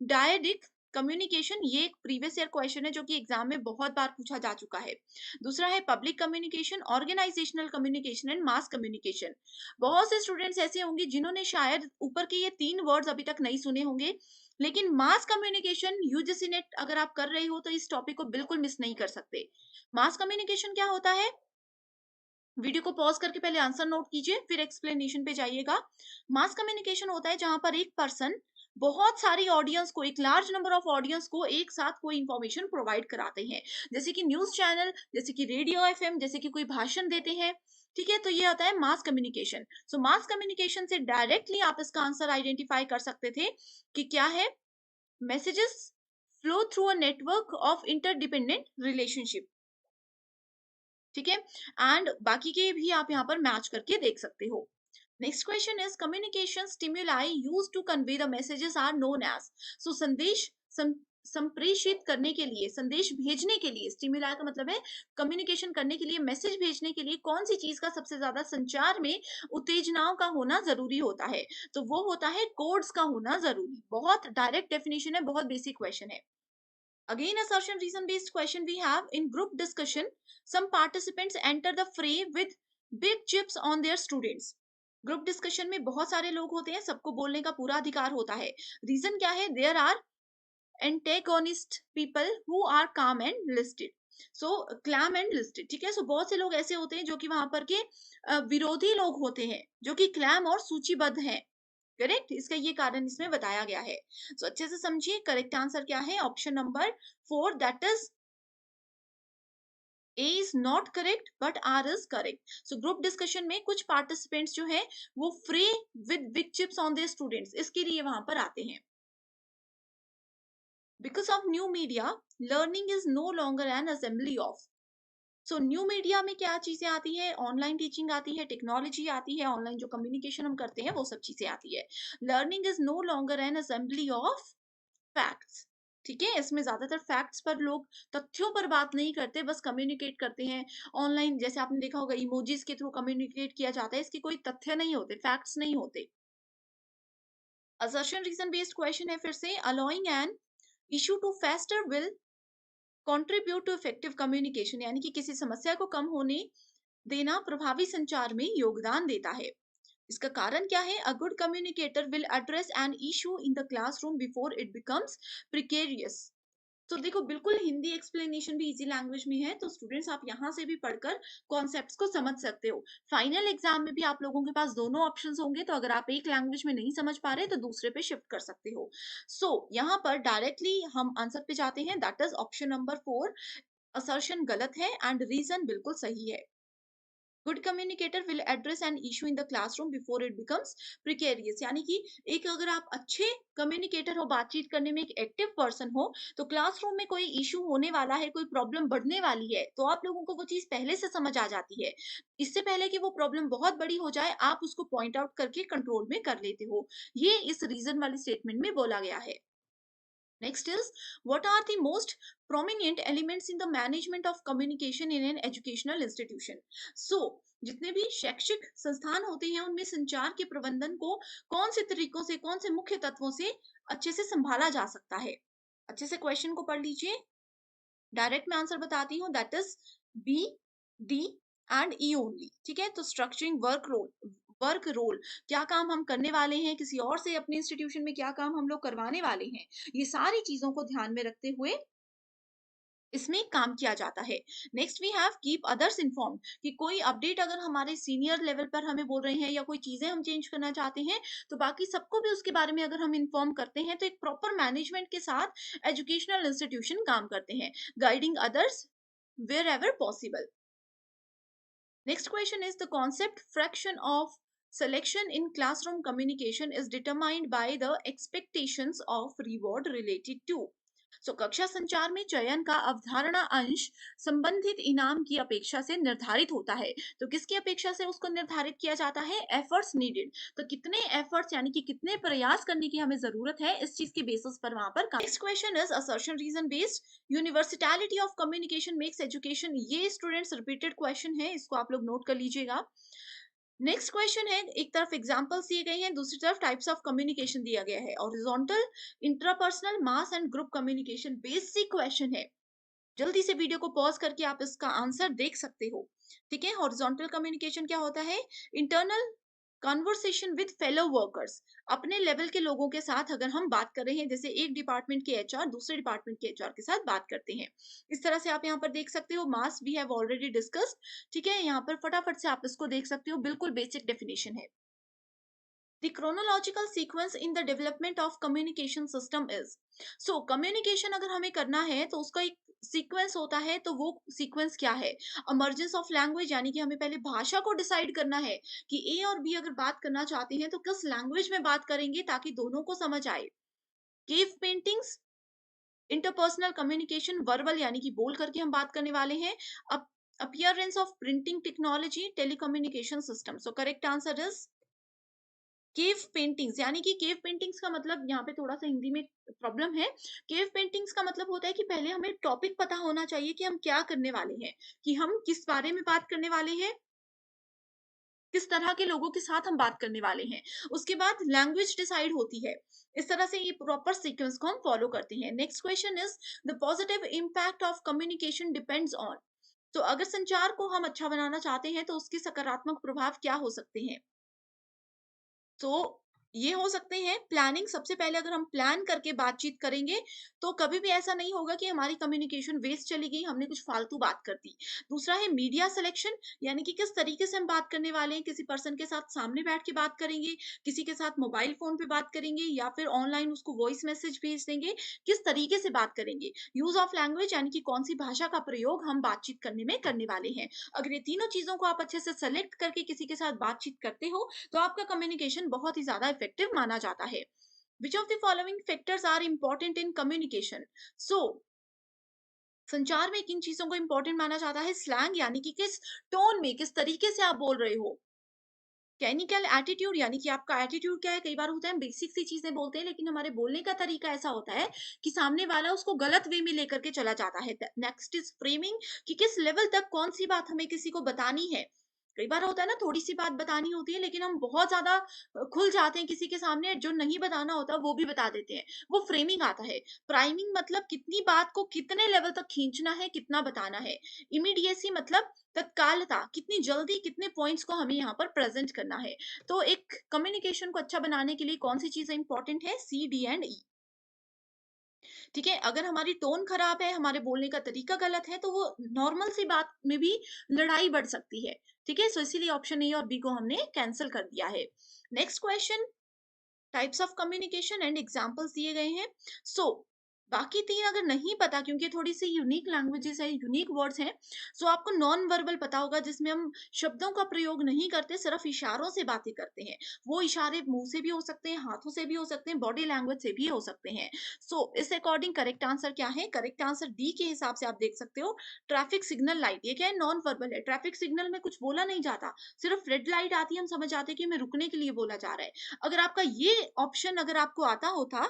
डायडिक कम्युनिकेशन, ये एक प्रीवियस ईयर क्वेश्चन है जो कि एग्जाम में बहुत बार पूछा जा चुका है। दूसरा है public communication, organisational communication and mass communication. बहुत से स्टूडेंट्स ऐसे होंगे जिन्होंने शायद ऊपर के ये 3 वर्ड्स अभी तक नहीं सुने होंगे, लेकिन मास कम्युनिकेशन यूजीसी नेट अगर आप कर रहे हो तो इस टॉपिक को बिल्कुल मिस नहीं कर सकते। मास कम्युनिकेशन क्या होता है? वीडियो को पॉज करके पहले आंसर नोट कीजिए, फिर एक्सप्लेनेशन पे जाइएगा। मास कम्युनिकेशन होता है जहां पर एक पर्सन बहुत सारी ऑडियंस को, एक लार्ज नंबर ऑफ ऑडियंस को एक साथ कोई इंफॉर्मेशन प्रोवाइड कराते हैं, जैसे कि न्यूज चैनल, जैसे कि रेडियो एफएम, जैसे कि कोई भाषण देते हैं। ठीक है, तो ये होता है मास कम्युनिकेशन। सो मास कम्युनिकेशन से डायरेक्टली आप इसका आंसर आइडेंटिफाई कर सकते थे कि क्या है। Messages flow through a network of interdependent relationship. ठीक है, एंड बाकी के भी आप यहाँ पर मैच करके देख सकते हो। Next question is communication stimuli use to convey the messages are known as. So संदेश संप्रेषित करने के लिए, संदेश भेजने के लिए, स्टिमुलाई का मतलब है कम्युनिकेशन करने के लिए, मैसेज भेजने के लिए कौन सी चीज का सबसे ज्यादा संचार में उत्तेजनाओं का होना जरूरी होता है? तो वो होता है कोड्स का होना जरूरी। बहुत डायरेक्ट डेफिनेशन है, बहुत बेसिक क्वेश्चन है। Again, assertion reason based question we have in group discussion. Some participants enter the fray with big chips on their students. Group discussion में बहुत सारे लोग होते हैं, सबको बोलने का पूरा अधिकार होता है। रीजन क्या है? There are antagonist people who are calm and listed. So calm and listed, ठीक है। सो बहुत से लोग ऐसे होते हैं जो कि वहां पर के विरोधी लोग होते हैं, जो कि क्लैम और सूचीबद्ध हैं। करेक्ट, इसका ये कारण इसमें बताया गया है। सो अच्छे से समझिए, करेक्ट आंसर क्या है? Option number 4, that is A is not correct but R is correct. So group discussion में कुछ पार्टिसिपेंट्स जो है वो free with big chips on their students, इसके लिए वहां पर आते हैं। Because of new media learning is no longer an assembly of. So new media में क्या चीजें आती है? ऑनलाइन टीचिंग आती है, टेक्नोलॉजी आती है, ऑनलाइन जो कम्युनिकेशन हम करते हैं वो सब चीजें आती है। Learning is no longer an assembly of facts. ठीक है, इसमें ज्यादातर फैक्ट्स पर लोग, तथ्यों पर बात नहीं करते, बस कम्युनिकेट करते हैं। ऑनलाइन जैसे आपने देखा होगा इमोजीज के थ्रू कम्युनिकेट किया जाता है, इसके कोई तथ्य नहीं होते, फैक्ट्स नहीं होते। असर्शन रीजन बेस्ड क्वेश्चन है फिर से। Allowing an issue to fester will contribute to effective communication, यानी कि किसी समस्या को कम होने देना प्रभावी संचार में योगदान देता है। इसका कारण क्या है? A good communicator will address an issue in the classroom before it becomes precarious. तो देखो, बिल्कुल हिंदी एक्सप्लेनेशन भी इजी लैंग्वेज में है, तो स्टूडेंट्स आप यहाँ से भी पढ़कर कॉन्सेप्ट्स को समझ सकते हो। फाइनल एग्जाम में भी आप लोगों के पास दोनों ऑप्शंस होंगे, तो अगर आप एक लैंग्वेज में नहीं समझ पा रहे तो दूसरे पे शिफ्ट कर सकते हो। सो यहाँ पर डायरेक्टली हम आंसर पे जाते हैं, that is option number 4। Assertion गलत है एंड रीजन बिल्कुल सही है। Good communicator will address an issue in the classroom before it becomes precarious, यानी कि एक अगर आप अच्छे कम्युनिकेटर हो, बातचीत करने में एक एक्टिव पर्सन हो, तो क्लासरूम में कोई इशू होने वाला है, कोई प्रॉब्लम बढ़ने वाली है, तो आप लोगों को वो चीज पहले से समझ आ जाती है। इससे पहले कि वो प्रॉब्लम बहुत बड़ी हो जाए, आप उसको पॉइंट आउट करके कंट्रोल में कर लेते हो। ये इस रीजन वाली स्टेटमेंट में बोला गया है। Next is, what are the most prominent elements in the management of communication in an educational institution? So, जितने भी शैक्षिक संस्थान होते हैं उनमें संचार के प्रबंधन को कौन से तरीकों से, कौन से मुख्य तत्वों से अच्छे से संभाला जा सकता है? अच्छे से क्वेश्चन को पढ़ लीजिए। डायरेक्ट में आंसर बताती हूँ, that is B, D and E only. ठीक है, तो स्ट्रक्चरिंग वर्क रोल, क्या काम हम करने वाले हैं किसी और से, अपने इंस्टीट्यूशन में क्या काम हम लोग करवाने वाले हैं, ये सारी चीजों को ध्यान में रखते हुए इसमें काम किया जाता है। Next we have keep others inform, कि कोई अपडेट अगर हमारे सीनियर लेवल पर हमें बोल रहे हैं या कोई चीजें हम चेंज करना चाहते हैं, तो बाकी सबको भी उसके बारे में अगर हम इन्फॉर्म करते हैं, तो एक प्रॉपर मैनेजमेंट के साथ एजुकेशनल इंस्टीट्यूशन काम करते हैं, guiding others wherever possible. Next question is the concept fraction of selection in classroom communication is determined by the expectations of reward related to. सो कक्षा संचार में चयन का अवधारणा अंश संबंधित इनाम की अपेक्षा से निर्धारित होता है। तो किसकी अपेक्षा से उसको निर्धारित किया जाता है? Efforts needed. तो कितने एफर्ट्स यानी कि कितने प्रयास करने की हमें जरूरत है, इस चीज के बेसिस पर वहां पर। Next question is assertion reason based. Universality of communication makes education. ये स्टूडेंट्स रिपीटेड क्वेश्चन है, इसको आप लोग नोट कर लीजिएगा। नेक्स्ट क्वेश्चन है, एक तरफ एग्जांपल्स दिए गए हैं, दूसरी तरफ टाइप्स ऑफ कम्युनिकेशन दिया गया है। Horizontal, intrapersonal, mass and group communication. Basic question है, जल्दी से वीडियो को पॉज करके आप इसका आंसर देख सकते हो। ठीक है, हॉरिजॉन्टल कम्युनिकेशन क्या होता है? Internal conversation with fellow workers. अपने लेवल के लोगों के साथ अगर हम बात कर रहे हैं, जैसे एक डिपार्टमेंट के एचआर दूसरे डिपार्टमेंट के एचआर के साथ बात करते हैं, इस तरह से आप यहाँ पर देख सकते हो। Mass we have already discussed. ठीक है, यहाँ पर फटाफट से आप इसको देख सकते हो, बिल्कुल बेसिक डेफिनेशन है। The chronological sequence in the development of communication system is। So communication अगर हमें करना है तो उसका एक सीक्वेंस होता है, तो वो सीक्वेंस क्या है? इमर्जेंस ऑफ लैंग्वेज, यानी कि हमें पहले भाषा को डिसाइड करना है कि ए और बी अगर बात करना चाहते हैं तो किस लैंग्वेज में बात करेंगे ताकि दोनों को समझ आए। Cave paintings, interpersonal communication, verbal यानी कि बोल करके हम बात करने वाले हैं। Appearance of printing technology, telecommunication system. So correct answer is cave paintings. यानी कि केव पेंटिंग्स का मतलब, यहाँ पे थोड़ा सा हिंदी में प्रॉब्लम है। केव पेंटिंग्स का मतलब होता है कि पहले हमें टॉपिक पता होना चाहिए कि हम क्या करने वाले हैं, कि हम किस बारे में बात करने वाले हैं, किस तरह के लोगों के साथ हम बात करने वाले हैं। उसके बाद लैंग्वेज डिसाइड होती है। इस तरह से ये प्रॉपर सीक्वेंस को हम फॉलो करते हैं। Next question is the positive impact of communication depends on. तो अगर संचार को हम अच्छा बनाना चाहते हैं तो उसके सकारात्मक प्रभाव क्या हो सकते हैं? तो ये हो सकते हैं प्लानिंग। सबसे पहले अगर हम प्लान करके बातचीत करेंगे तो कभी भी ऐसा नहीं होगा कि हमारी कम्युनिकेशन वेस्ट चली गई, हमने कुछ फालतू बात कर दी। दूसरा है मीडिया सिलेक्शन, यानी कि किस तरीके से हम बात करने वाले हैं। किसी पर्सन के साथ सामने बैठ के बात करेंगे, किसी के साथ मोबाइल फोन पे बात करेंगे, या फिर ऑनलाइन उसको वॉइस मैसेज भेज देंगे, किस तरीके से बात करेंगे। यूज ऑफ लैंग्वेज, यानी कि कौन सी भाषा का प्रयोग हम बातचीत करने में करने वाले हैं। अगर ये तीनों चीजों को आप अच्छे से सेलेक्ट करके किसी के साथ बातचीत करते हो तो आपका कम्युनिकेशन बहुत ही ज्यादा इफेक्टिव माना जाता है। Which of the following factors are important in communication? So संचार में किन चीजों को इंपॉर्टेंट माना जाता है? स्लैंग, यानी कि किस टोन में, किस तरीके से आप बोल रहे हो। कैनिकल एटीट्यूड, यानी कि आपका एटीट्यूड क्या है। कई बार होता है हम बेसिक सी चीजें बोलते हैं लेकिन हमारे बोलने का तरीका ऐसा होता है कि सामने वाला उसको गलत वे में लेकर के चला जाता है। नेक्स्ट इज फ्रेमिंग, कि किस लेवल तक कौन सी बात हमें किसी को बतानी है। कई बार होता है ना, थोड़ी सी बात बतानी होती है लेकिन हम बहुत ज्यादा खुल जाते हैं किसी के सामने, जो नहीं बताना होता वो भी बता देते हैं, वो फ्रेमिंग आता है। प्राइमिंग मतलब कितनी बात को कितने लेवल तक खींचना है, कितना बताना है। इमीडिएसी मतलब तत्कालता, कितनी जल्दी कितने पॉइंट्स को हमें यहाँ पर प्रेजेंट करना है। तो एक कम्युनिकेशन को अच्छा बनाने के लिए कौन सी चीजें इंपॉर्टेंट है? सी, डी एंड ई। ठीक है, अगर हमारी टोन खराब है, हमारे बोलने का तरीका गलत है, तो वो नॉर्मल सी बात में भी लड़ाई बढ़ सकती है। ठीक है, सो इसीलिए ऑप्शन ए और बी को हमने कैंसिल कर दिया है। Next question, types of communication and examples दिए गए हैं। सो बाकी तीन अगर नहीं पता, क्योंकि थोड़ी सी यूनिक लैंग्वेजेस है, यूनिक वर्ड्स हैं, सो आपको नॉन वर्बल पता होगा, जिसमें हम शब्दों का प्रयोग नहीं करते, सिर्फ इशारों से बातें करते हैं। वो इशारे मुंह से भी हो सकते हैं, हाथों से भी हो सकते हैं, बॉडी लैंग्वेज से भी हो सकते हैं। सो इस अकॉर्डिंग करेक्ट आंसर क्या है? करेक्ट आंसर डी के हिसाब से आप देख सकते हो। ट्रैफिक सिग्नल लाइट, ये क्या है? नॉन वर्बल है। ट्रैफिक सिग्नल में कुछ बोला नहीं जाता, सिर्फ रेड लाइट आती है, हम समझ आते हैं कि हमें रुकने के लिए बोला जा रहा है। अगर आपका ये ऑप्शन अगर आपको आता होता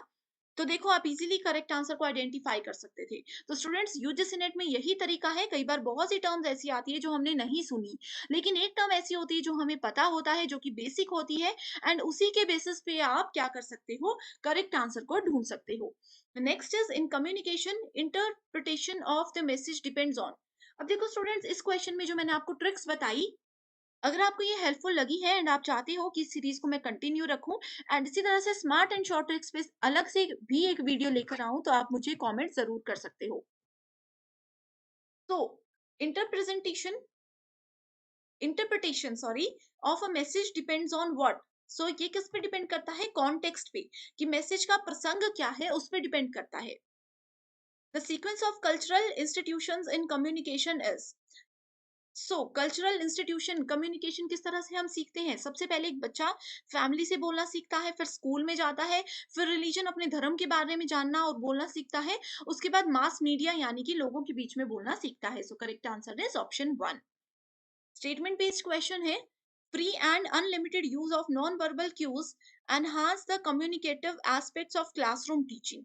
तो देखो आप इजीली करेक्ट आंसर को आइडेंटिफाई कर सकते थे। तो स्टूडेंट्स, यूजीसी नेट में यही तरीका है। कई बार बहुत सी टर्म्स ऐसी आती है जो हमने नहीं सुनी, लेकिन एक टर्म ऐसी होती है जो हमें पता होता है, जो कि बेसिक होती है, एंड उसी के बेसिस पे आप क्या कर सकते हो? करेक्ट आंसर को ढूंढ सकते हो। Next is in communication interpretation of the message depends on. अब देखो स्टूडेंट्स, इस क्वेश्चन में जो मैंने आपको ट्रिक्स बताई, अगर आपको ये हेल्पफुल लगी है एंड आप चाहते हो कि इस सीरीज को मैं कंटिन्यू रखूं एंड इसी तरह से स्मार्ट एंड शॉर्ट ट्रिक्स पे अलग से भी एक वीडियो लेकर आऊं, तो आप मुझे कमेंट जरूर कर सकते हो। तो interpresentation interpretation sorry of a message depends on what. So ये किस पे डिपेंड करता है? कॉन्टेक्स्ट पे, कि मैसेज का प्रसंग क्या है, उस पे डिपेंड करता है। The sequence of cultural institutions in communication is. So cultural institution communication किस तरह से हम सीखते हैं? सबसे पहले एक बच्चा फैमिली से बोलना सीखता है, फिर स्कूल में जाता है, फिर रिलीजन अपने धर्म के बारे में जानना और बोलना सीखता है, उसके बाद मास मीडिया यानी कि लोगों के बीच में बोलना सीखता है। सो correct answer is option 1। Statement based question है, free and unlimited use of non verbal cues enhance the communicative aspects of classroom teaching.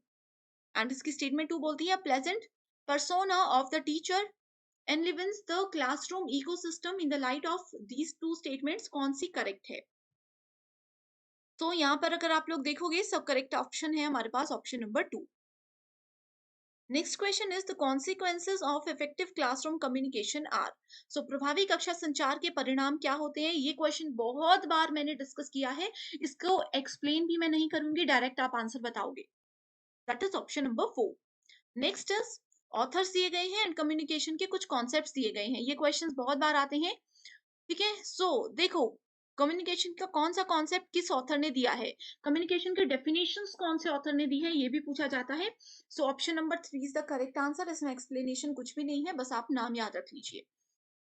And इसकी स्टेटमेंट 2 बोलती है, pleasant persona of the teacher enlivens the classroom ecosystem in the light of these two statements। कौन सी करेक्ट है? तो यहाँ पर अगर आप लोग देखोगे सब करेक्ट ऑप्शन है हमारे पास option number 2। Next question is the consequences of effective classroom communication are. So प्रभावी कक्षा संचार के परिणाम क्या होते हैं? ये क्वेश्चन बहुत बार मैंने डिस्कस किया है, इसको एक्सप्लेन भी मैं नहीं करूंगी, डायरेक्ट आप आंसर बताओगे। That is option number 4। Next is authors दिए गए हैं एंड कम्युनिकेशन के कुछ कॉन्सेप्ट्स दिए गए हैं। ये क्वेश्चंस बहुत बार आते हैं, ठीक है। सो देखो कम्युनिकेशन का कौन सा कॉन्सेप्ट किस ऑथर ने दिया है, कम्युनिकेशन के डेफिनेशंस कौन से ऑथर ने दी है, ये भी पूछा जाता है। So option number 3 is the correct answer. इसमें एक्सप्लेनेशन कुछ भी नहीं है, बस आप नाम याद रख लीजिए।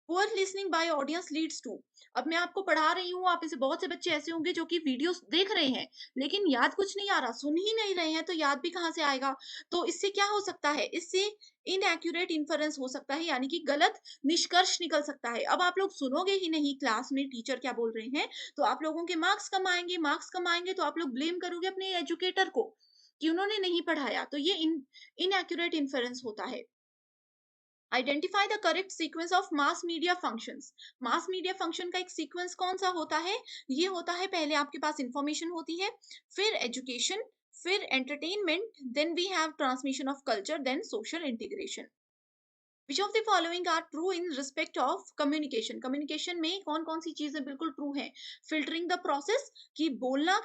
Poor listening by audience leads to. अब मैं आपको पढ़ा रही हूँ, आप में से बहुत से बच्चे ऐसे होंगे जो कि वीडियोस देख रहे हैं लेकिन याद कुछ नहीं आ रहा, सुन ही नहीं रहे हैं, तो याद भी कहाँ से आएगा? तो इससे क्या हो सकता है? इससे इनएक्यूरेट इन्फरेंस हो सकता है, यानी कि गलत निष्कर्ष निकल सकता है। अब आप लोग सुनोगे ही नहीं क्लास में टीचर क्या बोल रहे हैं, तो आप लोगों के मार्क्स कम आएंगे, मार्क्स कम आएंगे तो आप लोग ब्लेम करोगे अपने एजुकेटर को कि उन्होंने नहीं पढ़ाया, तो ये इनएक्यूरेट इन्फरेंस होता है। Identify the correct sequence of mass media functions. Mass media function का एक सीक्वेंस कौन सा होता है? ये होता है, पहले आपके पास इंफॉर्मेशन होती है, फिर एजुकेशन, फिर entertainment, then we have transmission of culture, then social integration. Which of the following are true in respect of communication? Communication में कौन कौन सी चीजें बिल्कुल ट्रू है? फिल्टरिंग द प्रोसेस, कि बोलना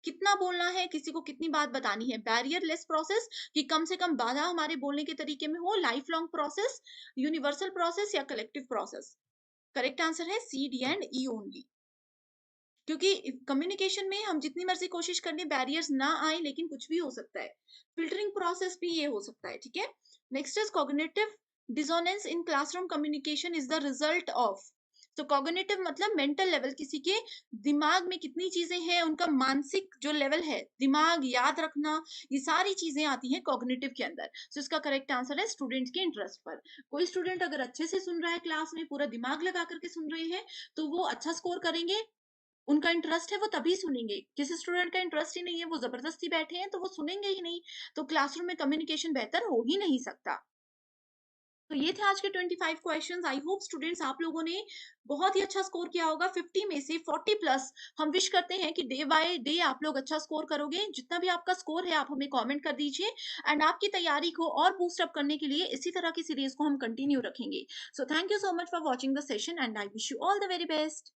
कितना बोलना है, किसी को कितनी बात बतानी है। बैरियर लेस प्रोसेस, कि कम से कम बाधा हमारे बोलने के तरीके में हो। Life long process, universal process या कलेक्टिव प्रोसेस। करेक्ट आंसर है सी, डी एंड ई ओनली। क्योंकि कम्युनिकेशन में हम जितनी मर्जी कोशिश कर लें बैरियर्स ना आए, लेकिन कुछ भी हो सकता है। फिल्टरिंग प्रोसेस भी ये हो सकता है, ठीक है। Next is cognitive dissonance in classroom communication is the result of. तो कॉग्निटिव मतलब मेंटल लेवल, किसी के दिमाग में कितनी चीजें हैं, उनका मानसिक जो लेवल है, दिमाग याद रखना, ये सारी चीजें आती हैं कॉग्निटिव के अंदर। तो इसका करेक्ट आंसर है स्टूडेंट के इंटरेस्ट पर। कोई स्टूडेंट अगर अच्छे से सुन रहा है, क्लास में पूरा दिमाग लगा करके सुन रहे हैं, तो वो अच्छा स्कोर करेंगे। उनका इंटरेस्ट है वो तभी सुनेंगे। किसी स्टूडेंट का इंटरेस्ट ही नहीं है, वो जबरदस्ती बैठे हैं, तो वो सुनेंगे ही नहीं, तो क्लासरूम में कम्युनिकेशन बेहतर हो ही नहीं सकता। तो ये थे आज के 25 क्वेश्चंस। आई होप स्टूडेंट्स आप लोगों ने बहुत ही अच्छा स्कोर किया होगा, 50 में से 40 प्लस। हम विश करते हैं कि डे बाय डे आप लोग अच्छा स्कोर करोगे। जितना भी आपका स्कोर है आप हमें कमेंट कर दीजिए, एंड आपकी तैयारी को और बूस्ट अप करने के लिए इसी तरह की सीरीज को हम कंटिन्यू रखेंगे। So thank you so much for watching the session and I wish you all the very best.